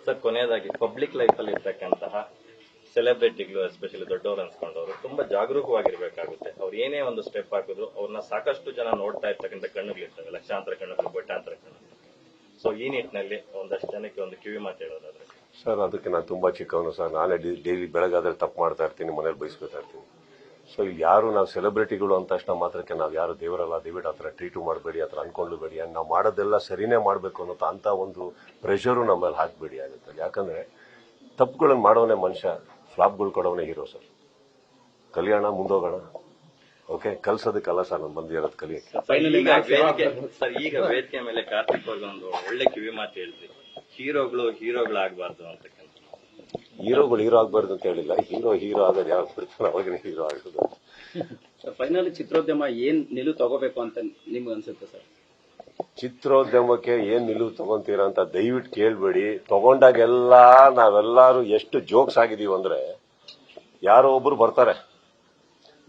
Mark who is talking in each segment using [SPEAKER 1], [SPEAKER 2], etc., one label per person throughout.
[SPEAKER 1] Sir, ಕೊನೆಯದಾಗಿ public life ಅಲ್ಲಿ ಇರ್ತಕ್ಕಂತಹ ಸೆಲೆಬ್ರಿಟಿಗಳು, ಎಸ್ಪೆಷಲಿ ದೊಡ್ಡವರು ಅನ್ಸ್ಕೊಂಡವರು ತುಂಬಾ ಜಾಗರೂಕವಾಗಿರ್ಬೇಕಾಗುತ್ತೆ. ಅವ್ರು ಏನೇ ಒಂದು ಸ್ಟೆಪ್ ಹಾಕಿದ್ರು ಅವ್ರನ್ನ ಸಾಕಷ್ಟು ಜನ ನೋಡ್ತಾ ಇರ್ತಕ್ಕಂಥ ಕಣ್ಣುಗಳಿರ್ತವೆ, ಲಕ್ಷಾಂತರ ಕಣ್ಣುಗಳು, ಕೋಟ್ಯಾಂತರ ಕಣ್ಣು. ಸೊ ಈ ನಿಟ್ಟಿನಲ್ಲಿ ಒಂದಷ್ಟು ಜನಕ್ಕೆ ಒಂದು ಕಿವಿ ಮಾತು ಹೇಳೋದಾದ್ರೆ.
[SPEAKER 2] ಸರ್, ಅದಕ್ಕೆ ನಾನು ತುಂಬಾ ಚಿಕ್ಕವನು ಸರ್. ನಾನೇ ಡೈಲಿ ಬೆಳಗಾದ್ರೆ ತಪ್ಪು ಮಾಡ್ತಾ ಇರ್ತೀನಿ, ಮನೇಲಿ ಬಯಸ್ಕೊತಾ ಇರ್ತೀನಿ. ಸೊ ಯಾರು ನಾವು ಸೆಲೆಬ್ರಿಟಿಗಳು ಅಂತ ತಕ್ಷಣ ಮಾತ್ರಕ್ಕೆ ನಾವು ಯಾರು ದೇವರಲ್ಲ, ದಯವಿಟ್ಟು ಆ ಥರ ಟ್ರೀಟು ಮಾಡಬೇಡಿ, ಆ ಥರ ಅನ್ಕೊಂಡ್ಬೇಡಿ. ನಾವು ಮಾಡೋದೆಲ್ಲ ಸರಿನೇ ಮಾಡಬೇಕು ಅನ್ನೋ ಅಂತ ಒಂದು ಪ್ರೆಷರು ನಮ್ಮಲ್ಲಿ ಹಾಕಬೇಡಿ ಆಗುತ್ತೆ. ಯಾಕಂದ್ರೆ ತಪ್ಪುಗಳನ್ನು ಮಾಡೋನೇ ಮನುಷ್ಯ, ಫ್ಲಾಪ್ಗಳು ಕೊಡೋನೇ ಹೀರೋ ಸರ್. ಕಲ್ಯಾಣ ಮುಂದೋಗೋಣ. ಓಕೆ, ಕಲ್ಸೋದಕ್ಕಲ್ಲ ಸರ್ ನಾನು ಬಂದಿರೋದು ಕಲಿಯಕ್ಕೆ.
[SPEAKER 1] ಈಗ ವೇದಿಕೆ ಮೇಲೆ ಕಾರ್ತಿಕ್ ಅವ್ರಿಗೆ ಒಂದು ಒಳ್ಳೆ ಕಿವಿ ಮಾತು ಹೇಳಿದ್ರಿ, ಹೀರೋಗಳಾಗಬಾರ್ದು ಅಂತಕ್ಕಂಥ.
[SPEAKER 2] ಹೀರೋ ಆಗಬಾರ್ದು ಅಂತ ಹೇಳಿಲ್ಲ, ಹೀರೋ ಆಗೋದು ಯಾವಾಗ ಬಿಡ್ತಾನೆ ಅವಾಗ ಹೀರೋ ಆಗೋದು.
[SPEAKER 3] ಫೈನಲ್ ಚಿತ್ರೋದ್ಯಮ ಏನ್ ನಿಲುವು ತಗೋಬೇಕು ಅಂತ ನಿಮ್ಗೆ ಅನ್ಸುತ್ತೆ ಸರ್?
[SPEAKER 2] ಚಿತ್ರೋದ್ಯಮಕ್ಕೆ ಏನ್ ನಿಲುವು ತಗೊಂತೀರಾ ಅಂತ ದಯವಿಟ್ಟು ಕೇಳ್ಬೇಡಿ. ತಗೊಂಡಾಗೆಲ್ಲ ನಾವೆಲ್ಲರೂ ಎಷ್ಟು ಜೋಕ್ಸ್ ಆಗಿದೀವಿ ಅಂದ್ರೆ, ಯಾರೋ ಒಬ್ರು ಬರ್ತಾರೆ,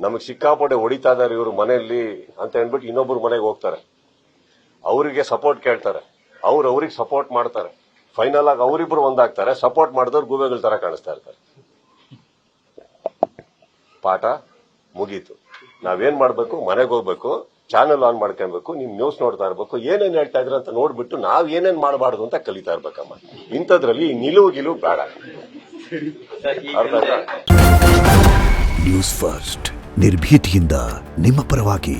[SPEAKER 2] ನಮಗ್ ಸಿಕ್ಕಾಪಟ್ಟೆ ಹೊಡಿತಾ ಇದಾರೆ ಇವರು ಮನೆಯಲ್ಲಿ ಅಂತ ಹೇಳ್ಬಿಟ್ಟು ಇನ್ನೊಬ್ರು ಮನೆಗೆ ಹೋಗ್ತಾರೆ, ಅವರಿಗೆ ಸಪೋರ್ಟ್ ಕೇಳ್ತಾರೆ, ಅವ್ರಿಗೆ ಸಪೋರ್ಟ್ ಮಾಡ್ತಾರೆ. ಫೈನಲ್ ಆಗಿ ಅವರಿಬ್ರು ಒಂದಾಗ್ತಾರೆ, ಸಪೋರ್ಟ್ ಮಾಡಿದವ್ರು ಗೂಬೆಗಳ ತರ ಕಾಣಿಸ್ತಾ ಇರ್ತಾರೆ. ಪಾಠ ಮುಗೀತು. ನಾವೇನ್ ಮಾಡ್ಬೇಕು, ಮನೆಗೆ ಹೋಗ್ಬೇಕು, ಚಾನೆಲ್ ಆನ್ ಮಾಡ್ಕೊಬೇಕು, ನಿಮ್ ನ್ಯೂಸ್ ನೋಡ್ತಾ ಇರ್ಬೇಕು, ಏನೇನ್ ಹೇಳ್ತಾ ಇದ್ರ ಅಂತ ನೋಡ್ಬಿಟ್ಟು ನಾವ್ ಏನೇನ್ ಮಾಡಬಾರ್ದು ಅಂತ ಕಲಿತಾ ಇರ್ಬೇಕಮ್ಮ. ಇಂಥದ್ರಲ್ಲಿ ನಿಲುವು ಬೇಡ.
[SPEAKER 4] ನ್ಯೂಸ್ ಫಸ್ಟ್, ನಿರ್ಭೀತಿಯಿಂದ ನಿಮ್ಮ ಪರವಾಗಿ.